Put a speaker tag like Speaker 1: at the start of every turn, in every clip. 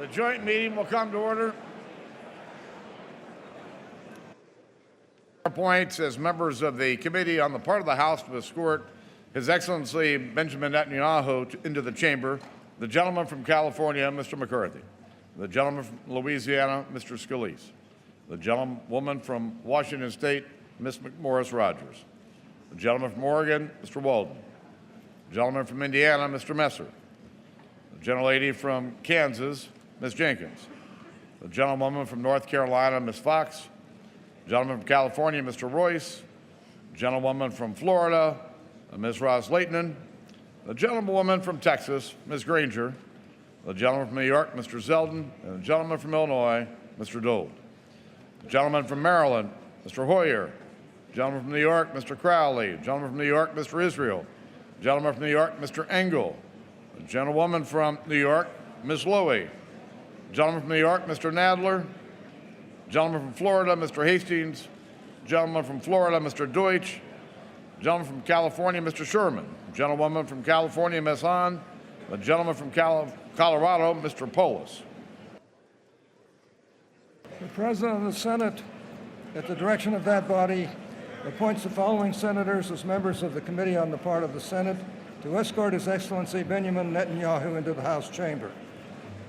Speaker 1: The joint meeting will come to order. Appoints as members of the committee on the part of the House to escort His Excellency Benjamin Netanyahu into the chamber, the gentleman from California, Mr. McCarthy, the gentleman from Louisiana, Mr. Scalise, the gentlewoman from Washington State, Ms. McMorris Rogers, the gentleman from Oregon, Mr. Walden, the gentleman from Indiana, Mr. Messer, the gentlelady from Kansas, Ms. Jenkins, the gentlewoman from North Carolina, Ms. Fox, the gentleman from California, Mr. Royce, the gentlewoman from Florida, Ms. Ross Leighton, the gentlewoman from Texas, Ms. Granger, the gentleman from New York, Mr. Zeldin, and the gentleman from Illinois, Mr. Dole. The gentleman from Maryland, Mr. Hoyer, the gentleman from New York, Mr. Crowley, the gentleman from New York, Mr. Israel, the gentleman from New York, Mr. Engel, the gentlewoman from New York, Ms. Lowy, the gentleman from New York, Mr. Nadler, the gentleman from Florida, Mr. Hastings, the gentleman from Florida, Mr. Deutsch, the gentleman from California, Mr. Sherman, the gentlewoman from California, Ms. Hahn, the gentleman from Colorado, Mr. Polis.
Speaker 2: The President of the Senate, at the direction of that body, appoints the following senators as members of the Committee on the part of the Senate to escort His Excellency Benjamin Netanyahu into the House chamber.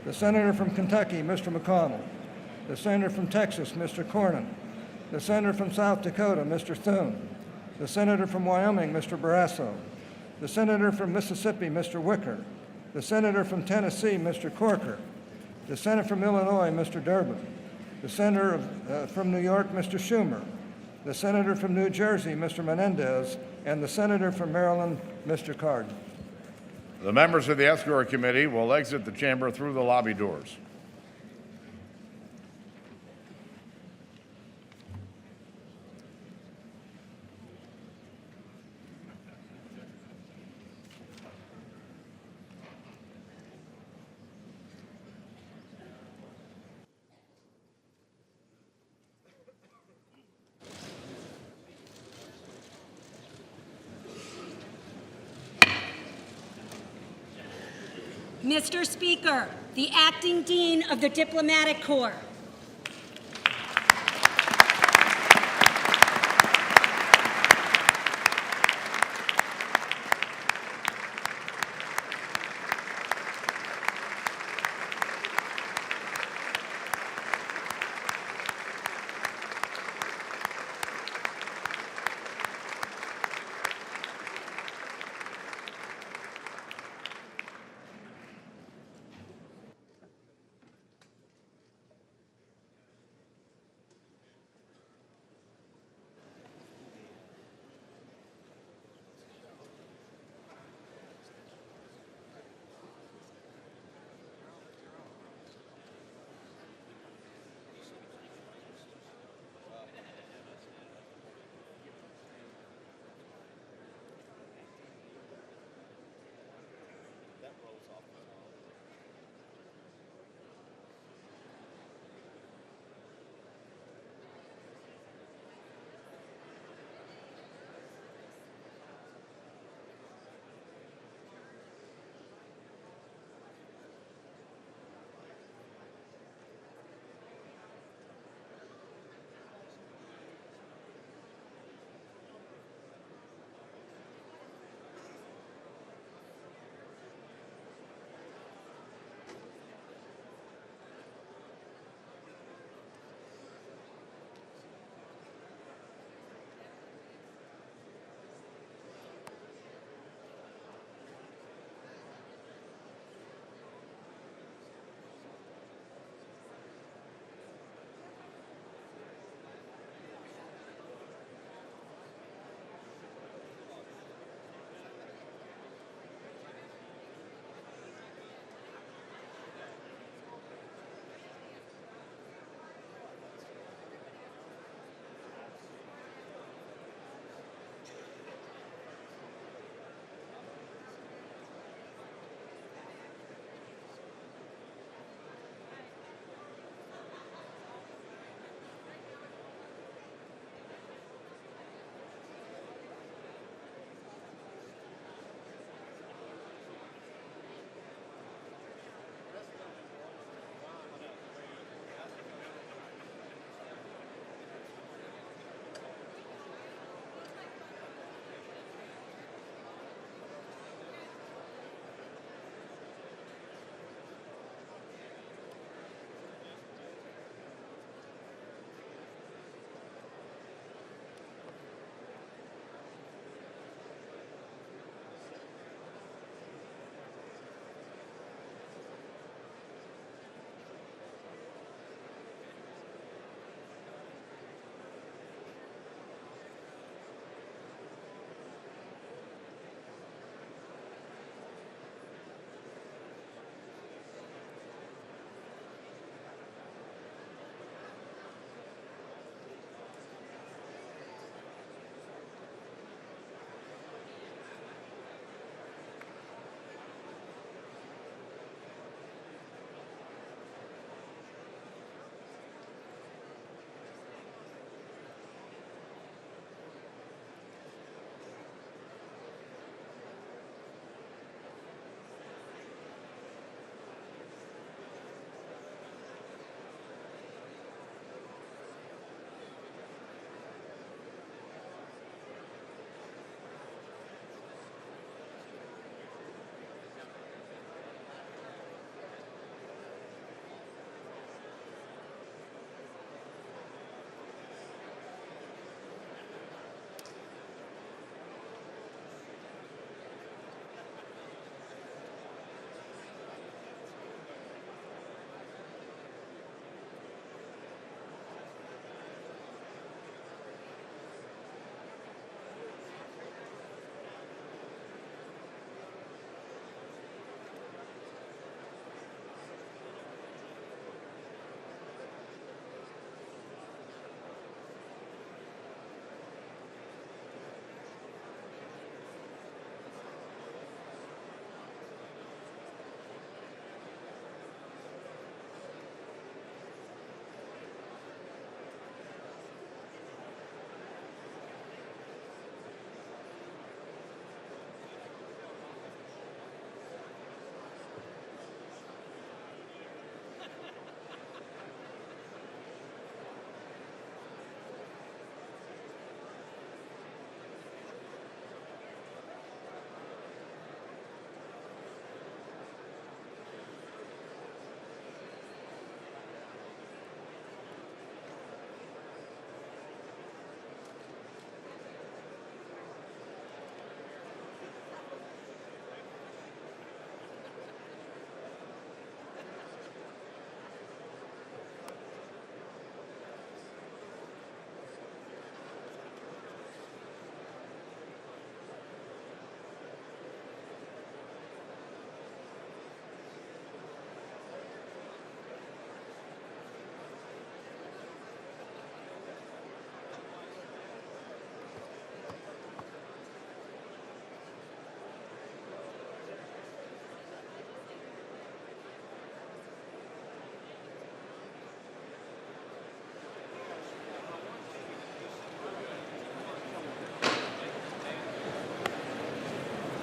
Speaker 2: The Senator from Kentucky, Mr. McConnell. The Senator from Texas, Mr. Cornyn. The Senator from South Dakota, Mr. Thune. The Senator from Wyoming, Mr. Barrasso. The Senator from Mississippi, Mr. Wicker. The Senator from Tennessee, Mr. Corker. The Senator from Illinois, Mr. Durbin. The Senator from New York, Mr. Schumer. The Senator from New Jersey, Mr. Menendez. And the Senator from Maryland, Mr. Cardin.
Speaker 1: The members of the Escort Committee will exit the chamber through the lobby doors.
Speaker 3: Mr. Speaker, the Acting Dean of the Diplomatic Corps.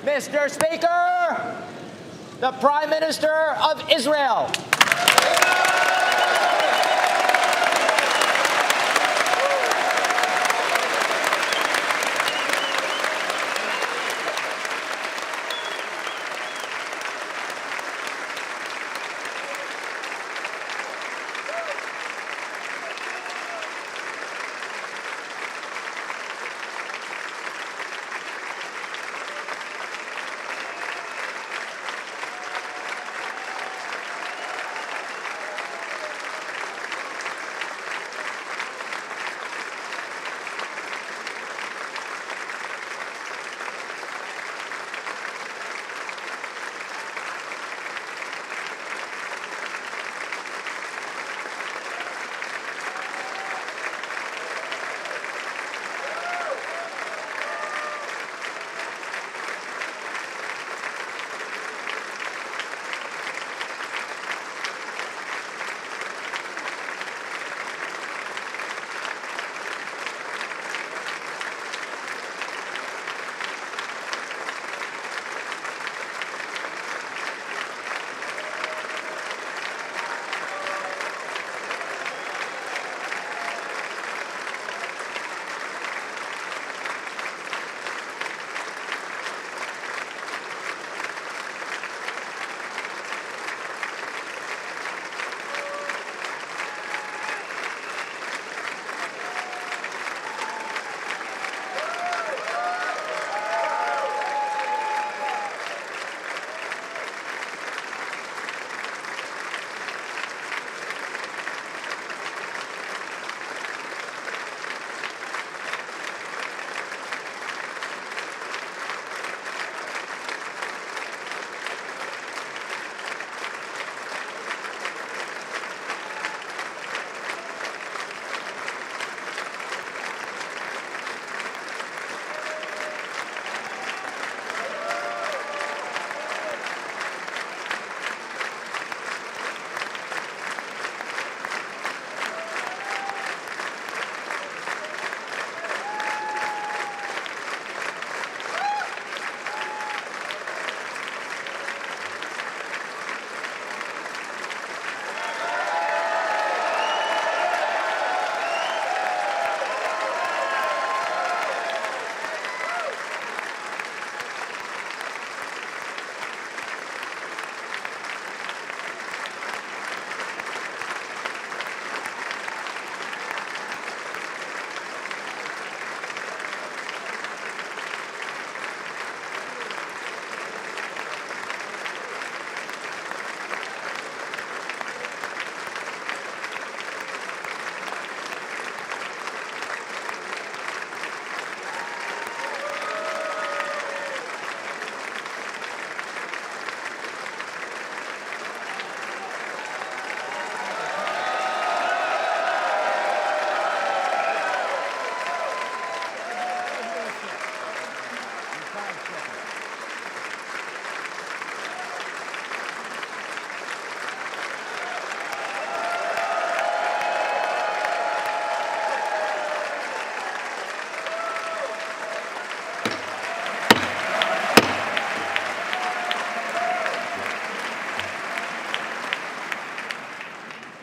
Speaker 4: Mr. Speaker, the Prime Minister of Israel.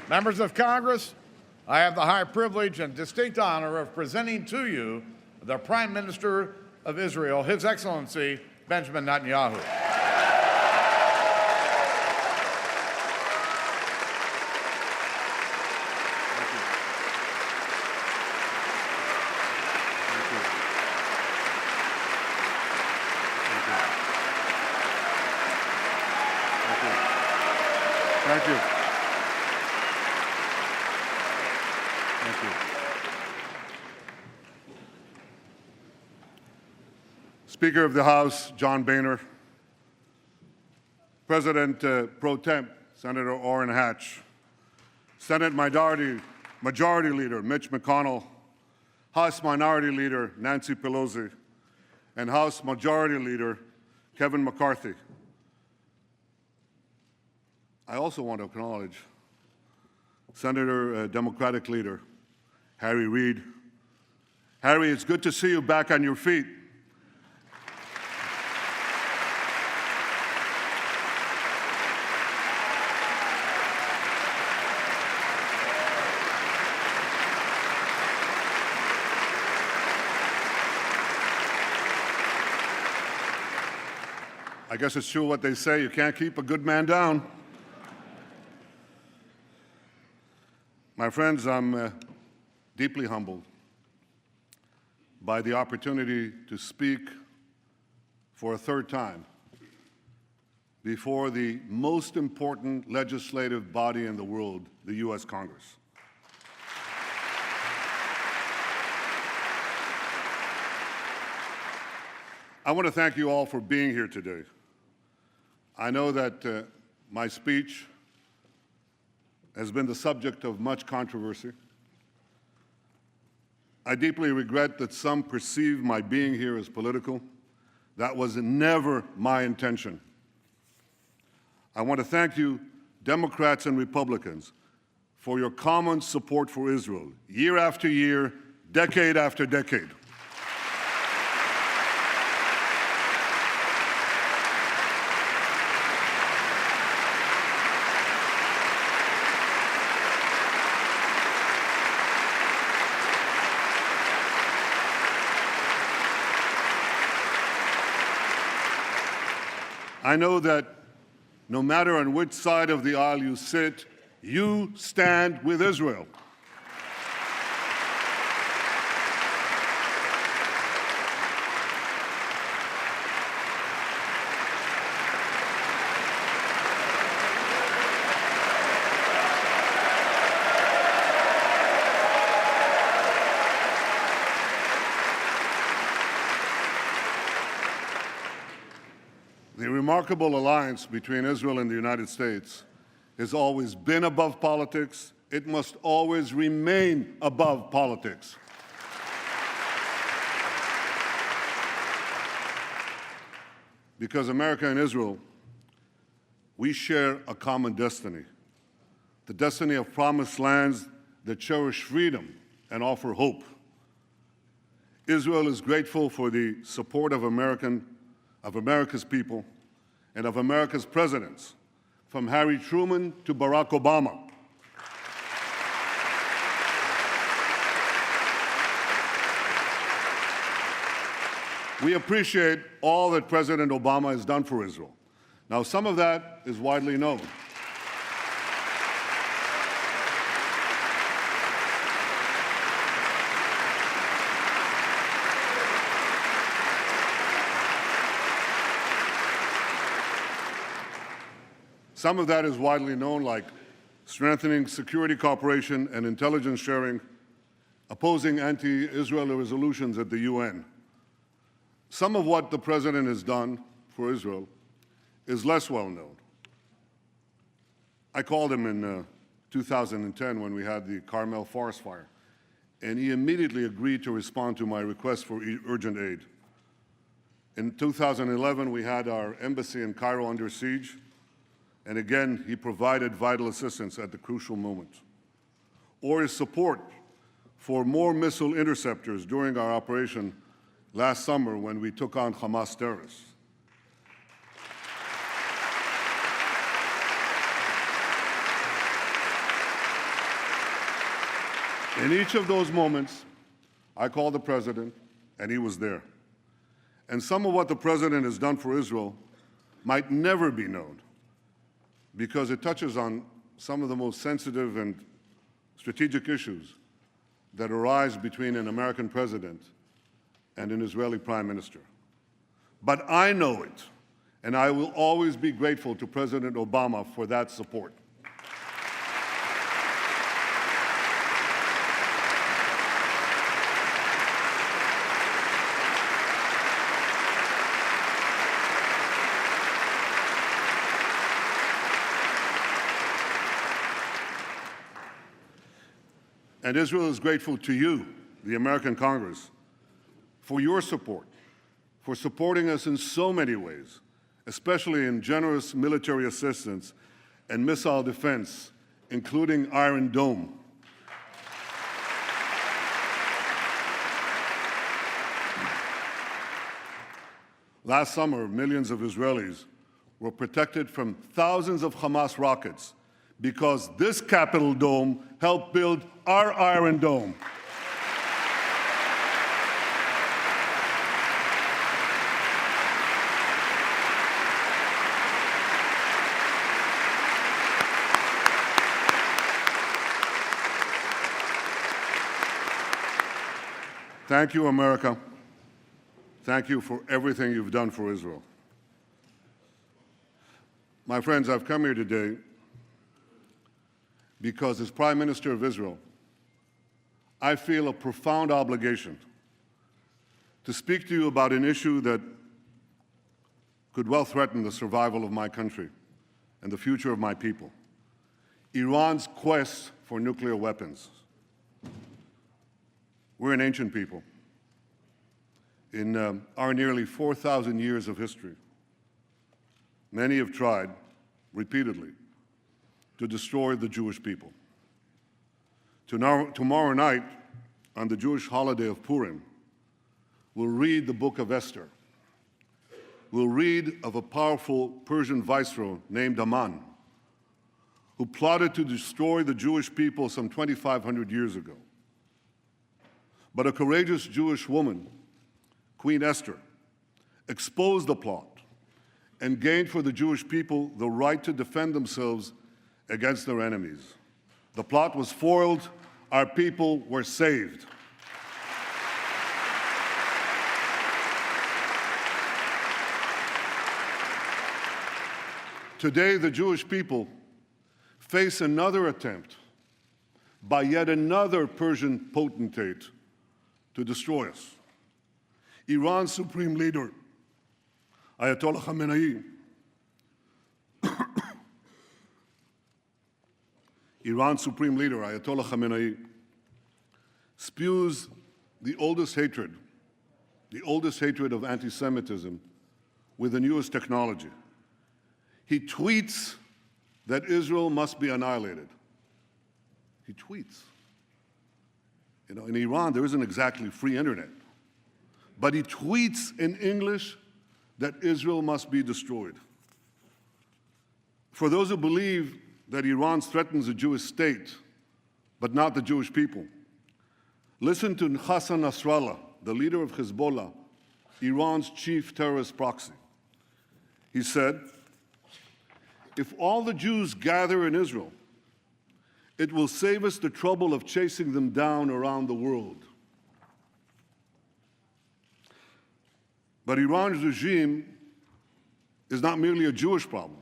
Speaker 1: Members of Congress, I have the high privilege and distinct honor of presenting to you the Prime Minister of Israel, His Excellency Benjamin Netanyahu.
Speaker 5: Thank you. Thank you. Speaker of the House, John Boehner, President Pro Temp, Senator Orrin Hatch, Senate Majority Leader Mitch McConnell, House Minority Leader Nancy Pelosi, and House Majority Leader Kevin McCarthy. I also want to acknowledge Senator Democratic Leader Harry Reid. Harry, it's good to see you back on your feet. I guess it's true what they say, you can't keep a good man down. My friends, I'm deeply humbled by the opportunity to speak for a third time before the most important legislative body in the world, the U.S. Congress. I want to thank you all for being here today. I know that my speech has been the subject of much controversy. I deeply regret that some perceive my being here as political. That was never my intention. I want to thank you, Democrats and Republicans, for your common support for Israel, year after year, decade after decade. I know that no matter on which side of the aisle you sit, you stand with Israel. The remarkable alliance between Israel and the United States has always been above politics. It must always remain above politics. Because America and Israel, we share a common destiny, the destiny of promised lands that cherish freedom and offer hope. Israel is grateful for the support of America's people and of America's presidents, from Harry Truman to Barack Obama. We appreciate all that President Obama has done for Israel. Now, some of that is widely known. Some of that is widely known, like strengthening security cooperation and intelligence sharing, opposing anti-Israel resolutions at the UN. Some of what the President has done for Israel is less well known. I called him in 2010 when we had the Carmel forest fire, and he immediately agreed to respond to my request for urgent aid. In 2011, we had our embassy in Cairo under siege, and again, he provided vital assistance at the crucial moment. Or his support for more missile interceptors during our operation last summer when we took on Hamas terrorists. In each of those moments, I called the President, and he was there. And some of what the President has done for Israel might never be known, because it touches on some of the most sensitive and strategic issues that arise between an American president and an Israeli prime minister. But I know it, and I will always be grateful to President Obama for that support. And Israel is grateful to you, the American Congress, for your support, for supporting us in so many ways, especially in generous military assistance and missile defense, including Iron Dome. Last summer, millions of Israelis were protected from thousands of Hamas rockets because this Capitol dome helped build our Iron Dome. Thank you, America. Thank you for everything you've done for Israel. My friends, I've come here today because as Prime Minister of Israel, I feel a profound obligation to speak to you about an issue that could well threaten the survival of my country and the future of my people: Iran's quest for nuclear weapons. We're an ancient people. In our nearly 4,000 years of history, many have tried repeatedly to destroy the Jewish people. Tomorrow night, on the Jewish holiday of Purim, we'll read the book of Esther. We'll read of a powerful Persian viceroy named Aman, who plotted to destroy the Jewish people some 2,500 years ago. But a courageous Jewish woman, Queen Esther, exposed the plot and gained for the Jewish people the right to defend themselves against their enemies. The plot was foiled. Our people were saved. Today, the Jewish people face another attempt by yet another Persian potentate to destroy us. Iran's Supreme Leader, Ayatollah Khamenei, Iran's Supreme Leader, Ayatollah Khamenei, spews the oldest hatred of anti-Semitism with the newest technology. He tweets that Israel must be annihilated. He tweets. You know, in Iran, there isn't exactly free internet. But he tweets in English that Israel must be destroyed. For those who believe that Iran threatens the Jewish state, but not the Jewish people, listen to Hassan Nasrallah, the leader of Hezbollah, Iran's chief terrorist proxy. He said, "If all the Jews gather in Israel, it will save us the trouble of chasing them down around the world." But Iran's regime is not merely a Jewish problem,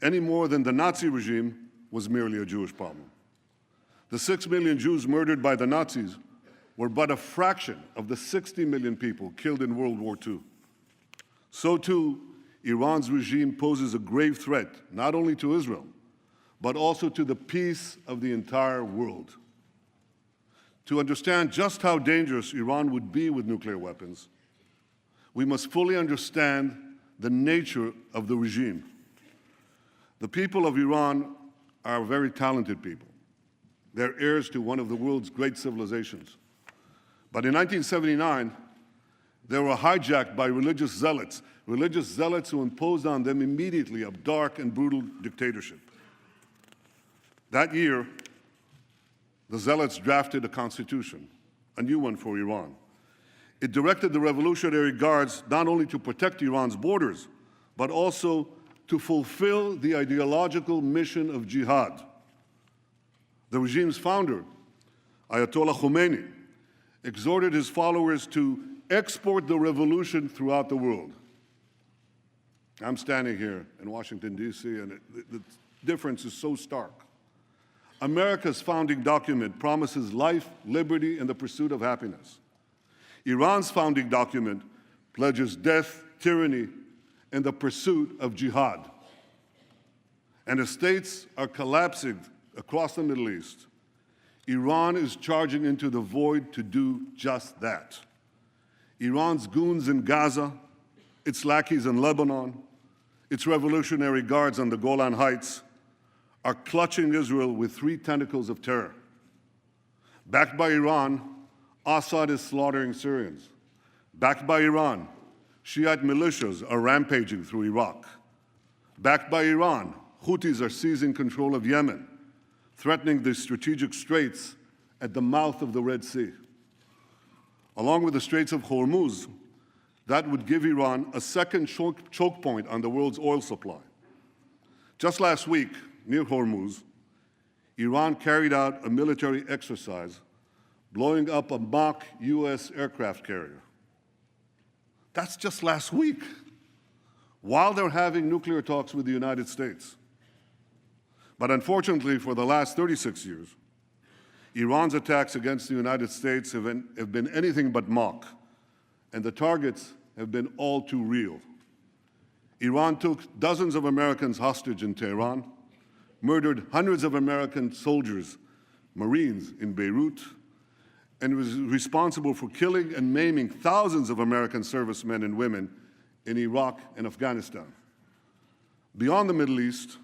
Speaker 5: any more than the Nazi regime was merely a Jewish problem. The 6 million Jews murdered by the Nazis were but a fraction of the 60 million people killed in World War II. So too, Iran's regime poses a grave threat not only to Israel, but also to the peace of the entire world. To understand just how dangerous Iran would be with nuclear weapons, we must fully understand the nature of the regime. The people of Iran are very talented people. They're heirs to one of the world's great civilizations. But in 1979, they were hijacked by religious zealots who imposed on them immediately a dark and brutal dictatorship. That year, the zealots drafted a constitution, a new one for Iran. It directed the Revolutionary Guards not only to protect Iran's borders, but also to fulfill the ideological mission of jihad. The regime's founder, Ayatollah Khomeini, exhorted his followers to export the revolution throughout the world. I'm standing here in Washington, D.C., and the difference is so stark. America's founding document promises life, liberty, and the pursuit of happiness. Iran's founding document pledges death, tyranny, and the pursuit of jihad. And as states are collapsing across the Middle East, Iran is charging into the void to do just that. Iran's goons in Gaza, its lackeys in Lebanon, its Revolutionary Guards on the Golan Heights are clutching Israel with three tentacles of terror. Backed by Iran, Assad is slaughtering Syrians. Backed by Iran, Shiite militias are rampaging through Iraq. Backed by Iran, Houthis are seizing control of Yemen, threatening the strategic straits at the mouth of the Red Sea. Along with the Straits of Hormuz, that would give Iran a second choke point on the world's oil supply. Just last week, near Hormuz, Iran carried out a military exercise blowing up a mock U.S. aircraft carrier. That's just last week, while they're having nuclear talks with the United States. But unfortunately, for the last 36 years, Iran's attacks against the United States have been anything but mock, and the targets have been all too real. Iran took dozens of Americans hostage in Tehran, murdered hundreds of American soldiers, Marines in Beirut, and was responsible for killing and maiming thousands of American servicemen and women in Iraq and Afghanistan. Beyond the Middle East,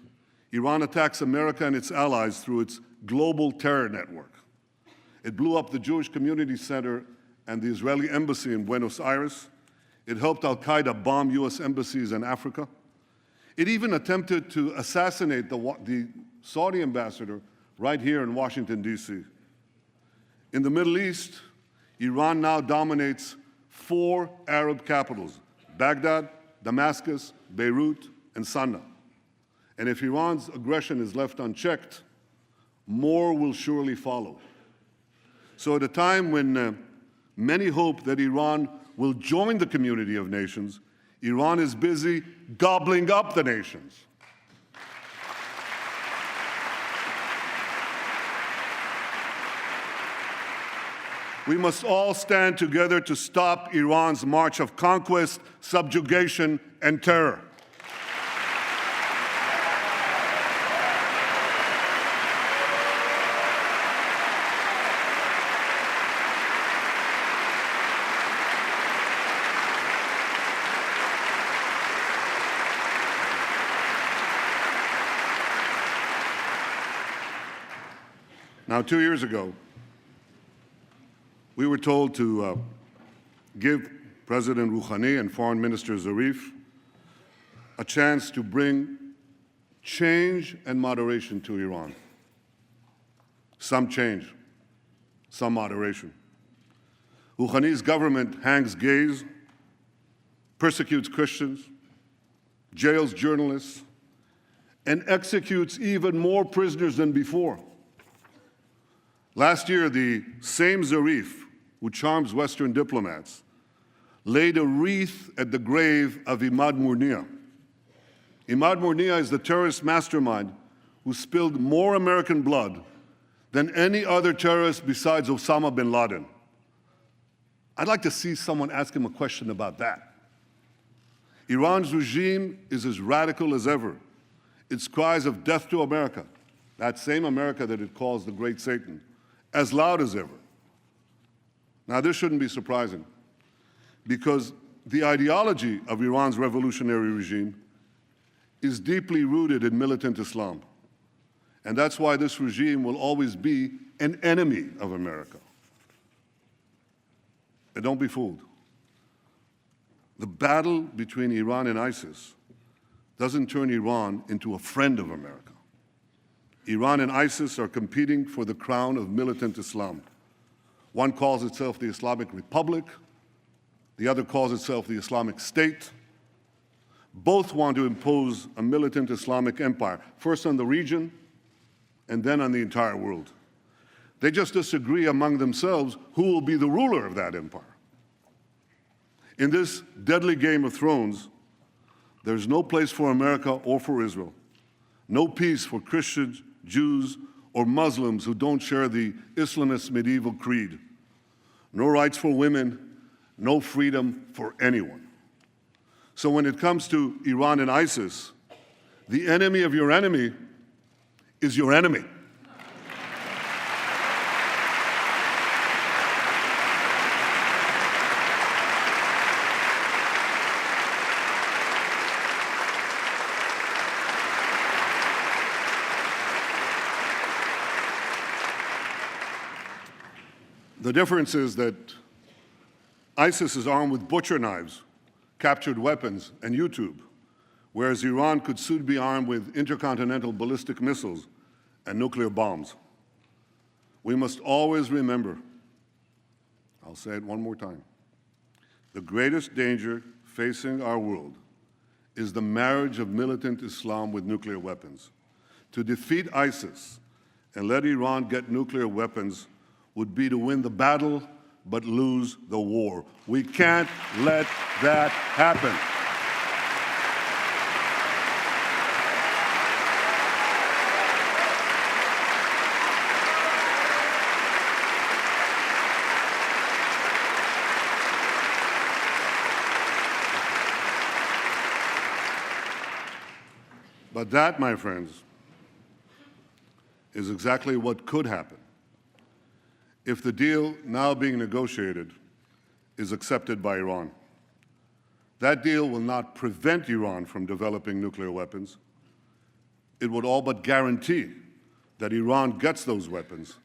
Speaker 5: Iran attacks America and its allies through its global terror network. It blew up the Jewish Community Center and the Israeli embassy in Buenos Aires. It helped al-Qaeda bomb U.S. embassies in Africa. It even attempted to assassinate the Saudi ambassador right here in Washington, D.C. In the Middle East, Iran now dominates 4 Arab capitals: Baghdad, Damascus, Beirut, and Sana'a. And if Iran's aggression is left unchecked, more will surely follow. So at a time when many hope that Iran will join the community of nations, Iran is busy gobbling up the nations. We must all stand together to stop Iran's march of conquest, subjugation, and terror. Now, 2 years ago, we were told to give President Rouhani and Foreign Minister Zarif a chance to bring change and moderation to Iran. Some change, some moderation. Rouhani's government hangs gays, persecutes Christians, jails journalists, and executes even more prisoners than before. Last year, the same Zarif, who charms Western diplomats, laid a wreath at the grave of Imad Murnia. Imad Murnia is the terrorist mastermind who spilled more American blood than any other terrorist besides Osama bin Laden. I'd like to see someone ask him a question about that. Iran's regime is as radical as ever. Its cries of death to America, that same America that it calls the Great Satan, as loud as ever. Now, this shouldn't be surprising, because the ideology of Iran's revolutionary regime is deeply rooted in militant Islam. And that's why this regime will always be an enemy of America. And don't be fooled. The battle between Iran and ISIS doesn't turn Iran into a friend of America. Iran and ISIS are competing for the crown of militant Islam. One calls itself the Islamic Republic, the other calls itself the Islamic State. Both want to impose a militant Islamic empire, first on the region and then on the entire world. They just disagree among themselves who will be the ruler of that empire. In this deadly Game of Thrones, there's no place for America or for Israel, no peace for Christians, Jews, or Muslims who don't share the Islamist medieval creed. No rights for women, no freedom for anyone. So when it comes to Iran and ISIS, the enemy of your enemy is your enemy. The difference is that ISIS is armed with butcher knives, captured weapons, and YouTube, whereas Iran could soon be armed with intercontinental ballistic missiles and nuclear bombs. We must always remember, I'll say it one more time, the greatest danger facing our world is the marriage of militant Islam with nuclear weapons. To defeat ISIS and let Iran get nuclear weapons would be to win the battle but lose the war. We can't let that happen. But that, my friends, is exactly what could happen if the deal now being negotiated is accepted by Iran. That deal will not prevent Iran from developing nuclear weapons. It would all but guarantee that Iran gets those weapons,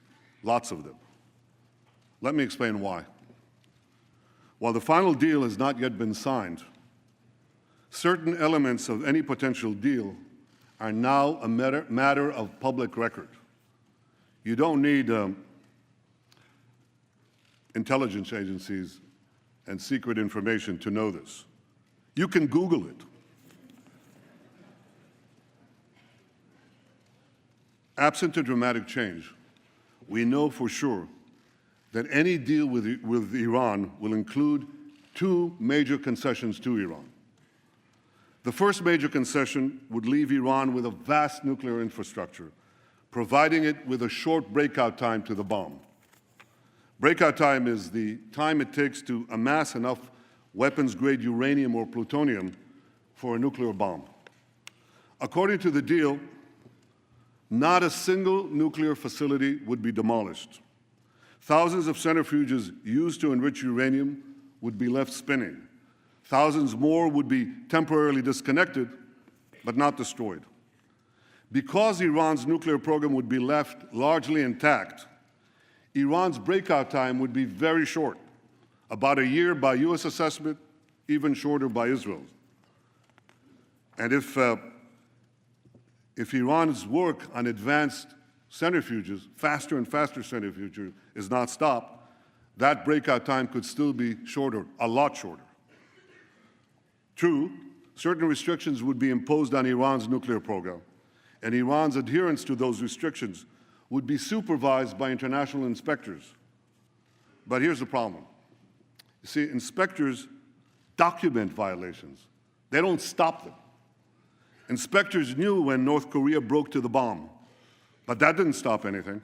Speaker 5: lots of them. Let me explain why. While the final deal has not yet been signed, certain elements of any potential deal are now a matter of public record. You don't need intelligence agencies and secret information to know this. You can Google it. Absent a dramatic change, we know for sure that any deal with Iran will include two major concessions to Iran. The first major concession would leave Iran with a vast nuclear infrastructure, providing it with a short breakout time to the bomb. Breakout time is the time it takes to amass enough weapons-grade uranium or plutonium for a nuclear bomb. According to the deal, not a single nuclear facility would be demolished. Thousands of centrifuges used to enrich uranium would be left spinning. Thousands more would be temporarily disconnected, but not destroyed. Because Iran's nuclear program would be left largely intact, Iran's breakout time would be very short, about a year by US assessment, even shorter by Israel's. And if Iran's work on advanced centrifuges, faster and faster centrifuges, is not stopped, that breakout time could still be shorter, a lot shorter. True, certain restrictions would be imposed on Iran's nuclear program, and Iran's adherence to those restrictions would be supervised by international inspectors. But here's the problem. You see, inspectors document violations. They don't stop them. Inspectors knew when North Korea broke to the bomb, but that didn't stop anything.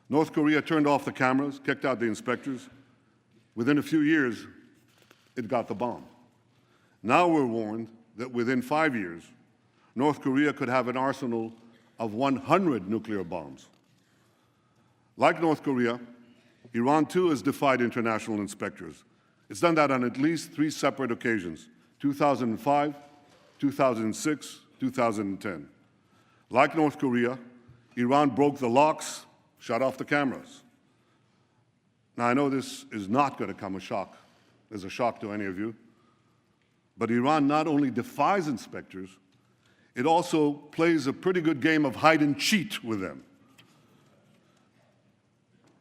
Speaker 5: North Korea turned off the cameras, kicked out the inspectors. Within a few years, it got the bomb. Now we're warned that within 5 years, North Korea could have an arsenal of 100 nuclear bombs. Like North Korea, Iran too has defied international inspectors. It's done that on at least 3 separate occasions: 2005, 2006, 2010. Like North Korea, Iran broke the locks, shut off the cameras. Now, I know this is not going to come as a shock to any of you, but Iran not only defies inspectors, it also plays a pretty good game of hide and cheat with them.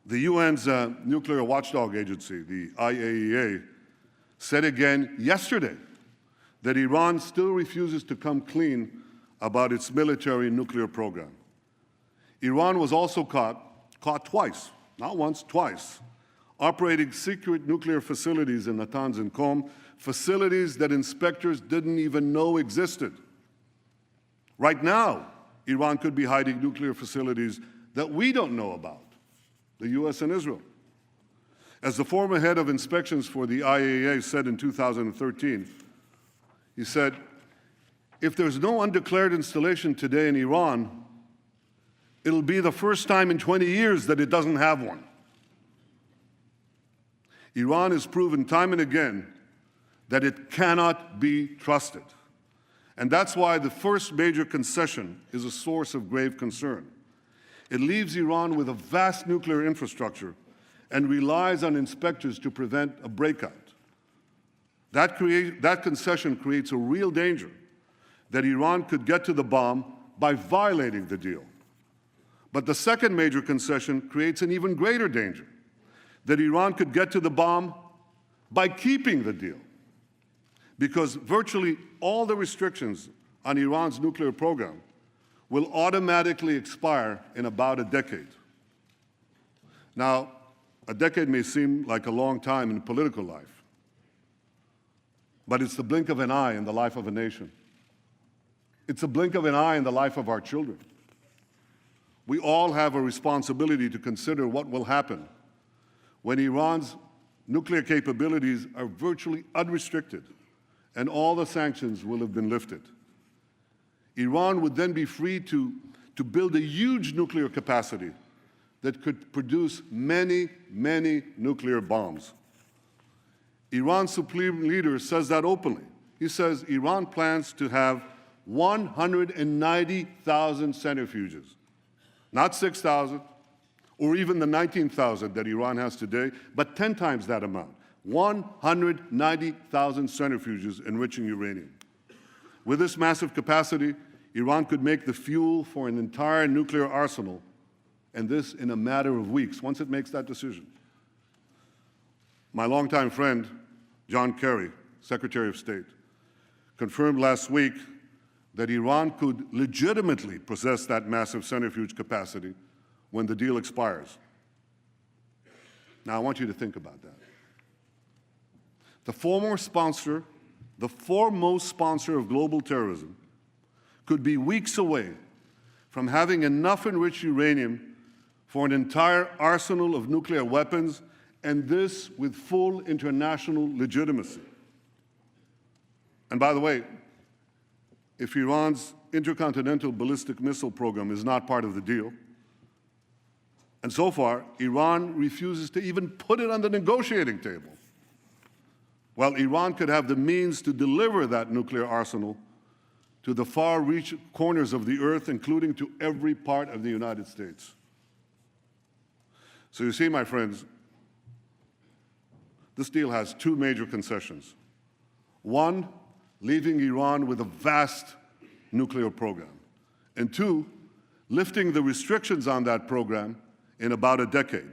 Speaker 5: The UN's nuclear watchdog agency, the IAEA, said again yesterday that Iran still refuses to come clean about its military nuclear program. Iran was also caught twice, not once, twice, operating secret nuclear facilities in Natanz and Qom, facilities that inspectors didn't even know existed. Right now, Iran could be hiding nuclear facilities that we don't know about, the US and Israel. As the former head of inspections for the IAEA said in 2013, he said, if there's no undeclared installation today in Iran, it'll be the first time in 20 years that it doesn't have one. Iran has proven time and again that it cannot be trusted. And that's why the first major concession is a source of grave concern. It leaves Iran with a vast nuclear infrastructure and relies on inspectors to prevent a breakout. That concession creates a real danger that Iran could get to the bomb by violating the deal. But the second major concession creates an even greater danger, that Iran could get to the bomb by keeping the deal, because virtually all the restrictions on Iran's nuclear program will automatically expire in about a decade. Now, A decade may seem like a long time in political life, but it's the blink of an eye in the life of a nation. It's a blink of an eye in the life of our children. We all have a responsibility to consider what will happen when Iran's nuclear capabilities are virtually unrestricted and all the sanctions will have been lifted. Iran would then be free to build a huge nuclear capacity that could produce many, many nuclear bombs. Iran's supreme leader says that openly. He says Iran plans to have 190,000 centrifuges, not 6,000 or even the 19,000 that Iran has today, but 10 times that amount, 190,000 centrifuges enriching uranium. With this massive capacity, Iran could make the fuel for an entire nuclear arsenal, and this in a matter of weeks, once it makes that decision. My longtime friend, John Kerry, Secretary of State, confirmed last week that Iran could legitimately possess that massive centrifuge capacity when the deal expires. Now, I want you to think about that. The foremost sponsor of global terrorism could be weeks away from having enough enriched uranium for an entire arsenal of nuclear weapons, and this with full international legitimacy. And by the way, if Iran's intercontinental ballistic missile program is not part of the deal, and so far, Iran refuses to even put it on the negotiating table, well, Iran could have the means to deliver that nuclear arsenal to the far-reach corners of the earth, including to every part of the United States. So you see, my friends, this deal has two major concessions. One, leaving Iran with a vast nuclear program. And two, lifting the restrictions on that program in about a decade.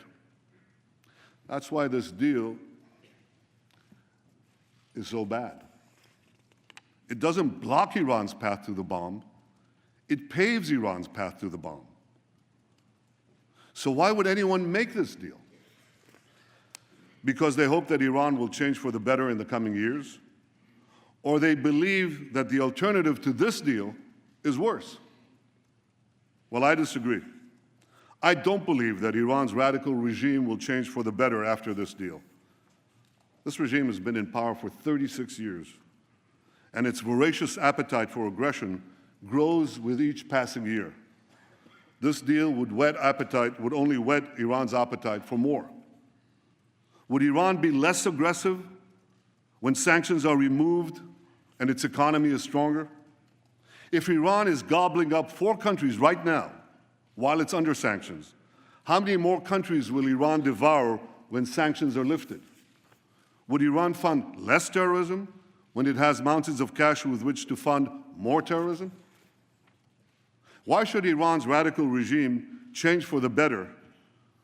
Speaker 5: That's why this deal is so bad. It doesn't block Iran's path to the bomb, it paves Iran's path to the bomb. So why would anyone make this deal? Because they hope that Iran will change for the better in the coming years? Or they believe that the alternative to this deal is worse? Well, I disagree. I don't believe that Iran's radical regime will change for the better after this deal. This regime has been in power for 36 years, and its voracious appetite for aggression grows with each passing year. This deal would only whet Iran's appetite for more. Would Iran be less aggressive when sanctions are removed and its economy is stronger? If Iran is gobbling up 4 countries right now while it's under sanctions, how many more countries will Iran devour when sanctions are lifted? Would Iran fund less terrorism when it has mountains of cash with which to fund more terrorism? Why should Iran's radical regime change for the better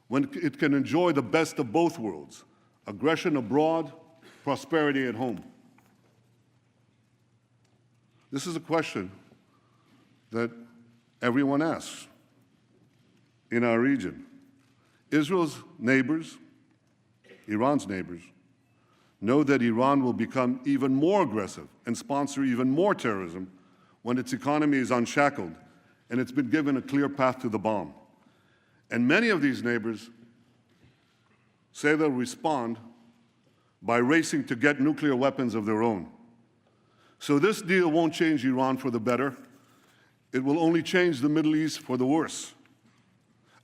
Speaker 5: when it can enjoy the best of both worlds, aggression abroad, prosperity at home? This is a question that everyone asks in our region. Israel's neighbors, Iran's neighbors, know that Iran will become even more aggressive and sponsor even more terrorism when its economy is unshackled and it's been given a clear path to the bomb. And many of these neighbors say they'll respond by racing to get nuclear weapons of their own. So this deal won't change Iran for the better. It will only change the Middle East for the worse.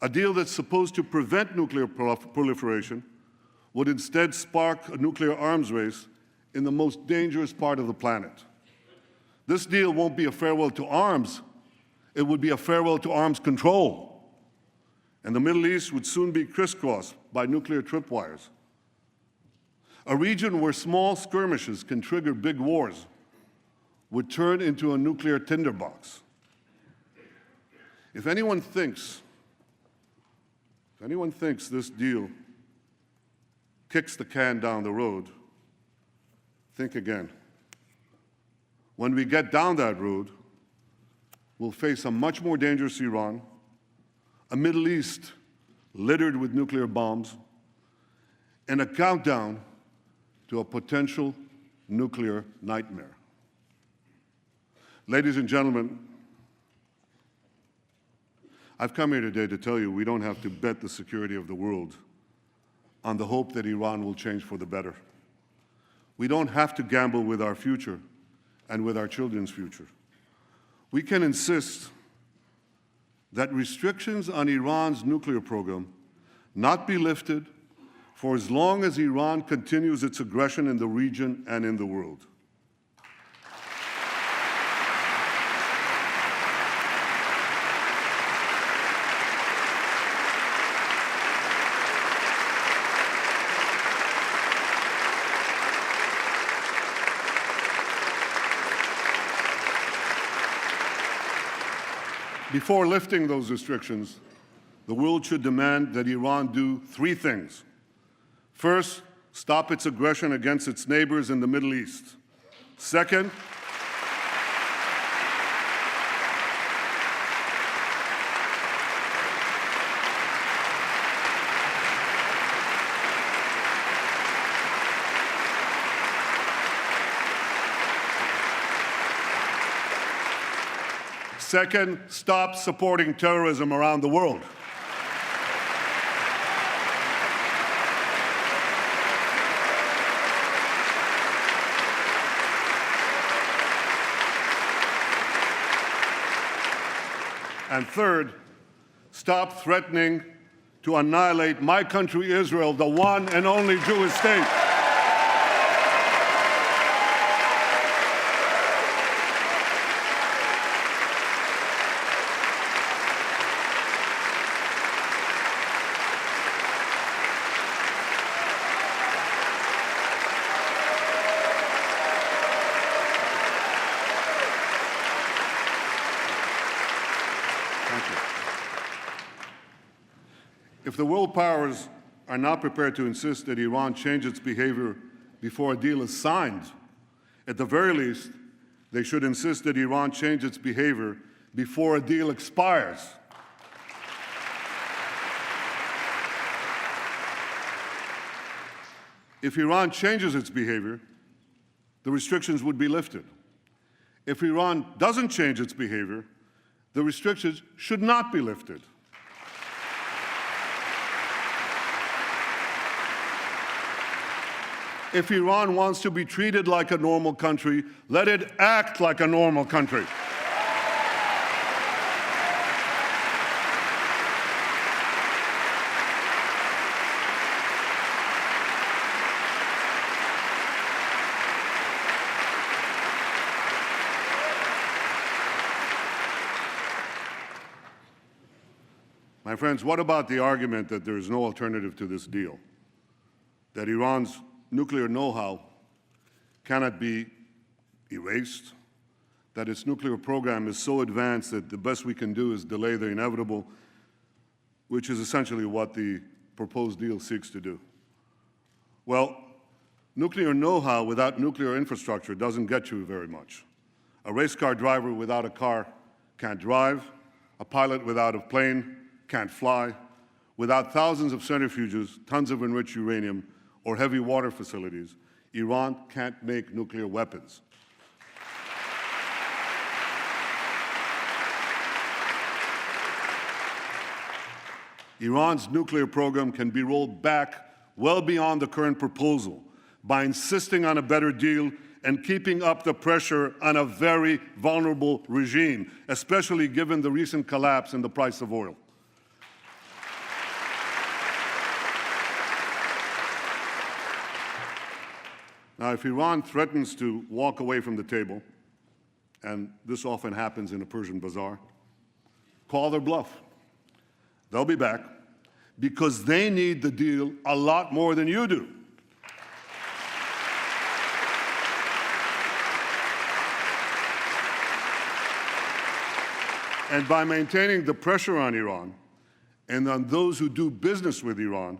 Speaker 5: A deal that's supposed to prevent nuclear proliferation would instead spark a nuclear arms race in the most dangerous part of the planet. This deal won't be a farewell to arms, it would be a farewell to arms control. And the Middle East would soon be crisscrossed by nuclear tripwires. A region where small skirmishes can trigger big wars would turn into a nuclear tinderbox. If anyone thinks this deal kicks the can down the road, think again. When we get down that road, we'll face a much more dangerous Iran, a Middle East littered with nuclear bombs, and a countdown to a potential nuclear nightmare. Ladies and gentlemen, I've come here today to tell you we don't have to bet the security of the world on the hope that Iran will change for the better. We don't have to gamble with our future and with our children's future. We can insist that restrictions on Iran's nuclear program not be lifted for as long as Iran continues its aggression in the region and in the world. Before lifting those restrictions, the world should demand that Iran do three things. First, stop its aggression against its neighbors in the Middle East. Second, stop supporting terrorism around the world. And third, stop threatening to annihilate my country, Israel, the one and only Jewish state. If the world powers are not prepared to insist that Iran change its behavior before a deal is signed, at the very least, they should insist that Iran change its behavior before a deal expires. If Iran changes its behavior, the restrictions would be lifted. If Iran doesn't change its behavior, the restrictions should not be lifted. If Iran wants to be treated like a normal country, let it act like a normal country. My friends, what about the argument that there is no alternative to this deal? That Iran's nuclear know-how cannot be erased, that its nuclear program is so advanced that the best we can do is delay the inevitable, which is essentially what the proposed deal seeks to do. Well, nuclear know-how without nuclear infrastructure doesn't get you very much. A race car driver without a car can't drive. A pilot without a plane can't fly. Without thousands of centrifuges, tons of enriched uranium, or heavy water facilities, Iran can't make nuclear weapons. Iran's nuclear program can be rolled back well beyond the current proposal by insisting on a better deal and keeping up the pressure on a very vulnerable regime, especially given the recent collapse in the price of oil. Now, if Iran threatens to walk away from the table, and this often happens in a Persian bazaar, call their bluff. They'll be back because they need the deal a lot more than you do. And by maintaining the pressure on Iran and on those who do business with Iran,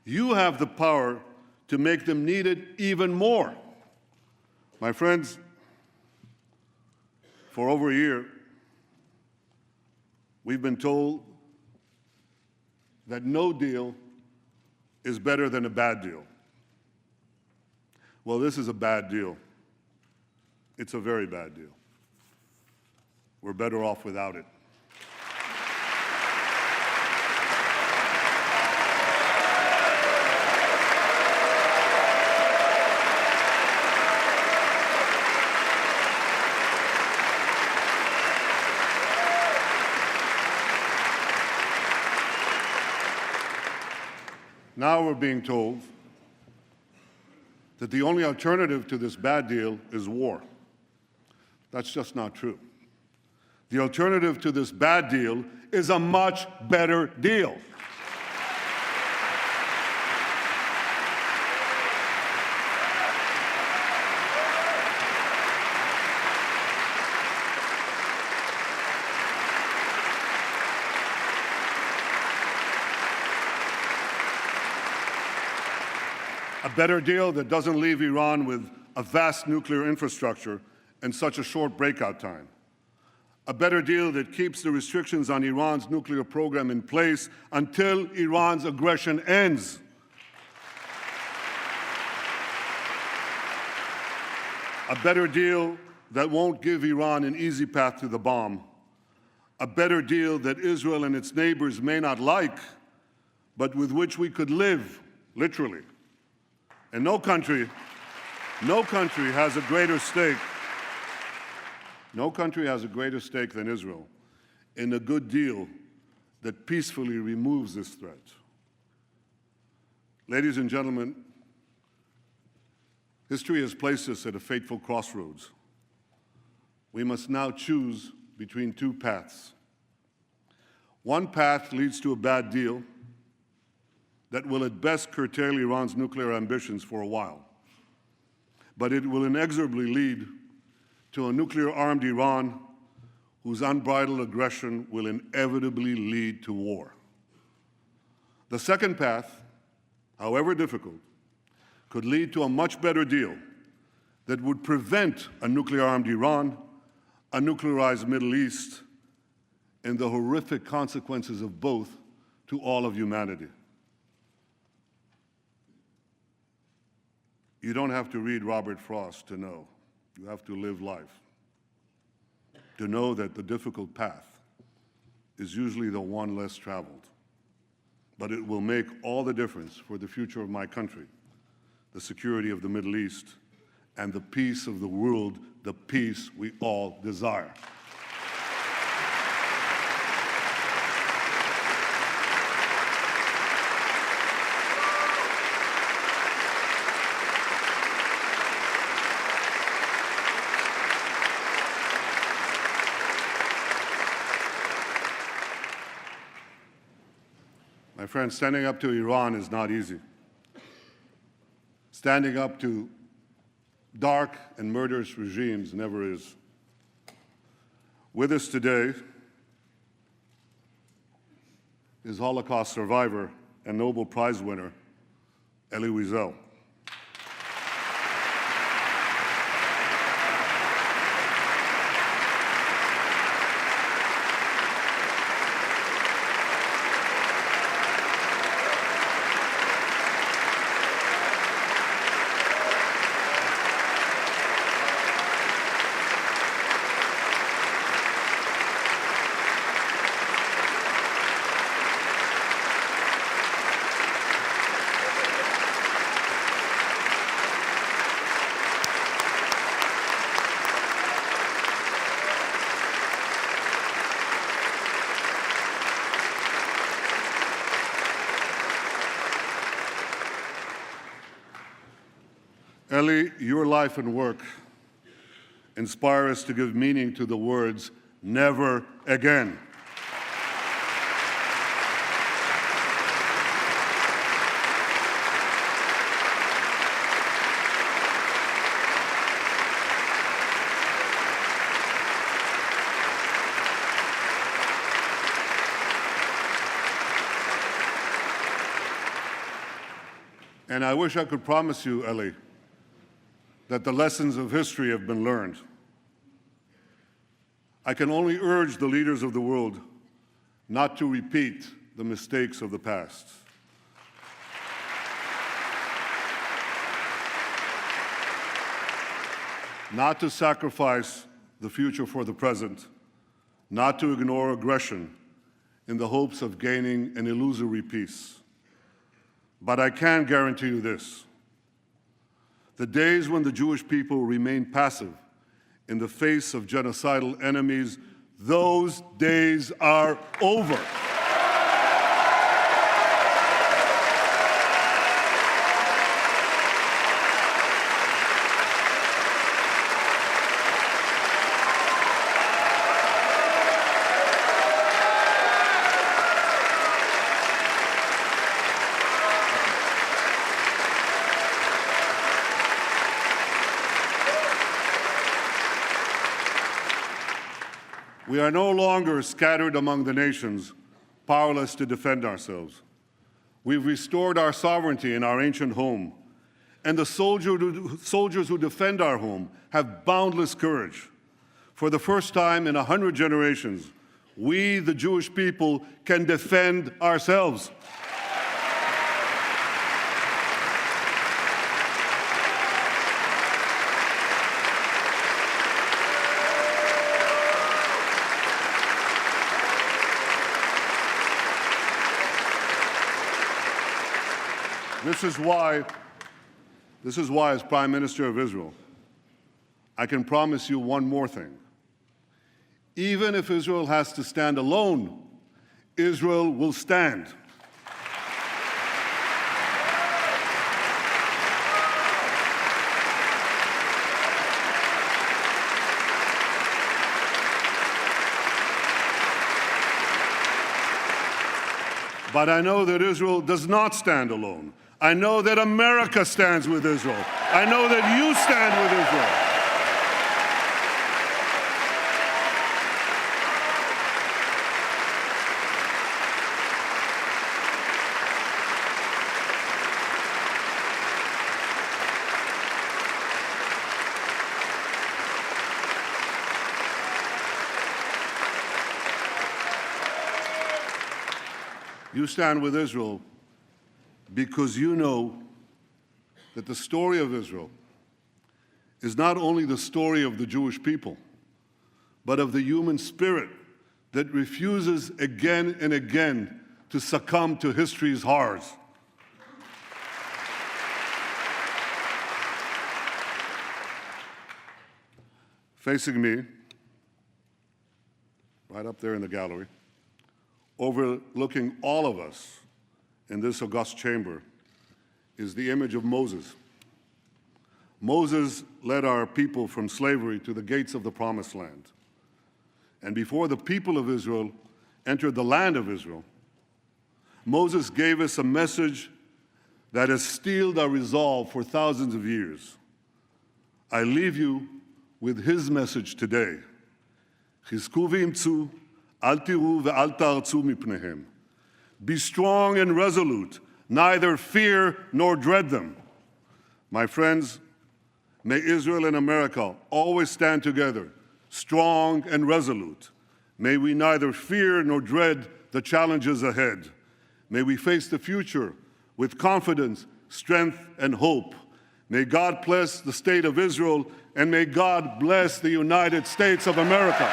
Speaker 5: you have the power to make them need it even more. My friends, for over a year, we've been told that no deal is better than a bad deal. Well, this is a bad deal. It's a very bad deal. We're better off without it. Now we're being told that the only alternative to this bad deal is war. That's just not true. The alternative to this bad deal is a much better deal. A better deal that doesn't leave Iran with a vast nuclear infrastructure and such a short breakout time. A better deal that keeps the restrictions on Iran's nuclear program in place until Iran's aggression ends. A better deal that won't give Iran an easy path to the bomb. A better deal that Israel and its neighbors may not like, but with which we could live, literally. And no country has a greater stake. No country has a greater stake than Israel in a good deal that peacefully removes this threat. Ladies and gentlemen, history has placed us at a fateful crossroads. We must now choose between two paths. One path leads to a bad deal that will at best curtail Iran's nuclear ambitions for a while, but it will inexorably lead to a nuclear-armed Iran whose unbridled aggression will inevitably lead to war. The second path, however difficult, could lead to a much better deal that would prevent a nuclear-armed Iran, a nuclearized Middle East, and the horrific consequences of both to all of humanity. You don't have to read Robert Frost to know. You have to live life, to know that the difficult path is usually the one less traveled. But it will make all the difference for the future of my country, the security of the Middle East, and the peace of the world, the peace we all desire. My friends, standing up to Iran is not easy. Standing up to dark and murderous regimes never is. With us today is Holocaust survivor and Nobel Prize winner, Elie Wiesel. Elie, your life and work inspire us to give meaning to the words, never again. And I wish I could promise you, Elie, that the lessons of history have been learned. I can only urge the leaders of the world not to repeat the mistakes of the past. not to sacrifice the future for the present, not to ignore aggression in the hopes of gaining an illusory peace. But I can guarantee you this: the days when the Jewish people remain passive in the face of genocidal enemies, those days are over. We are no longer scattered among the nations, powerless to defend ourselves. We've restored our sovereignty in our ancient home, and the soldiers who defend our home have boundless courage. For the first time in 100 generations, we, the Jewish people, can defend ourselves. This is why, as Prime Minister of Israel, I can promise you one more thing. Even if Israel has to stand alone, Israel will stand. But I know that Israel does not stand alone. I know that America stands with Israel. I know that you stand with Israel. You stand with Israel because you know that the story of Israel is not only the story of the Jewish people, but of the human spirit that refuses again and again to succumb to history's horrors. Facing me, right up there in the gallery, overlooking all of us in this august chamber, is the image of Moses. Moses led our people from slavery to the gates of the Promised Land. And before the people of Israel entered the land of Israel, Moses gave us a message that has steeled our resolve for thousands of years. I leave you with his message today. Chizku v'imtzu, al tiru ve'al ta'artzu mipnehem. Be strong and resolute, neither fear nor dread them. My friends, may Israel and America always stand together, strong and resolute. May we neither fear nor dread the challenges ahead. May we face the future with confidence, strength, and hope. May God bless the state of Israel, and may God bless the United States of America.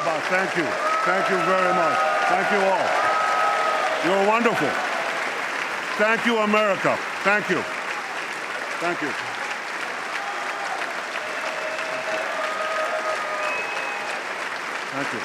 Speaker 5: Thank you. Thank you very much. Thank you all. You're wonderful. Thank you, America. Thank you. Thank you. Thank you.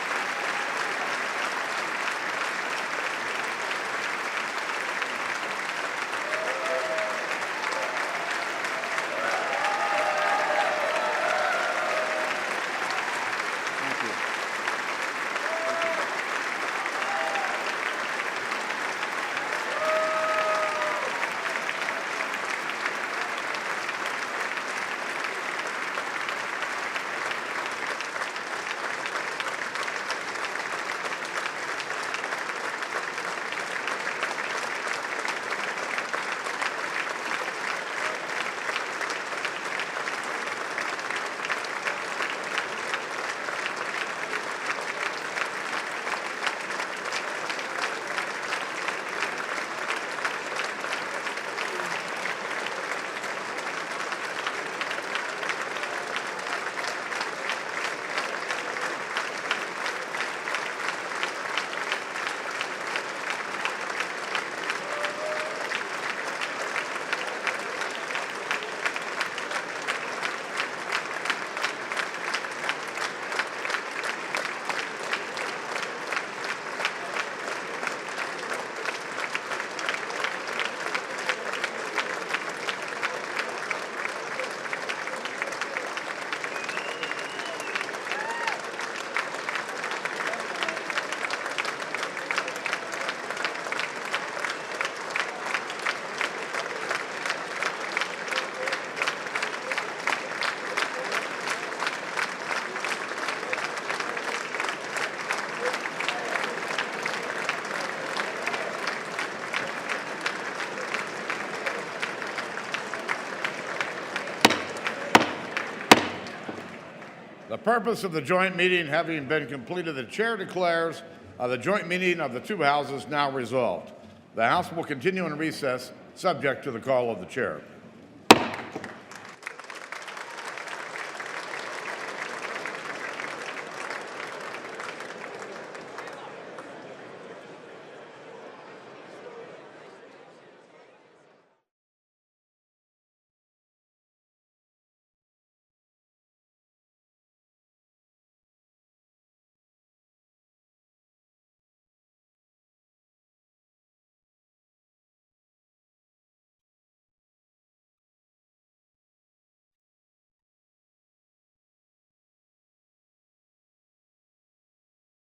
Speaker 1: The purpose of the joint meeting having been completed, the chair declares the joint meeting of the two houses now resolved. The House will continue in recess, subject to the call of the chair.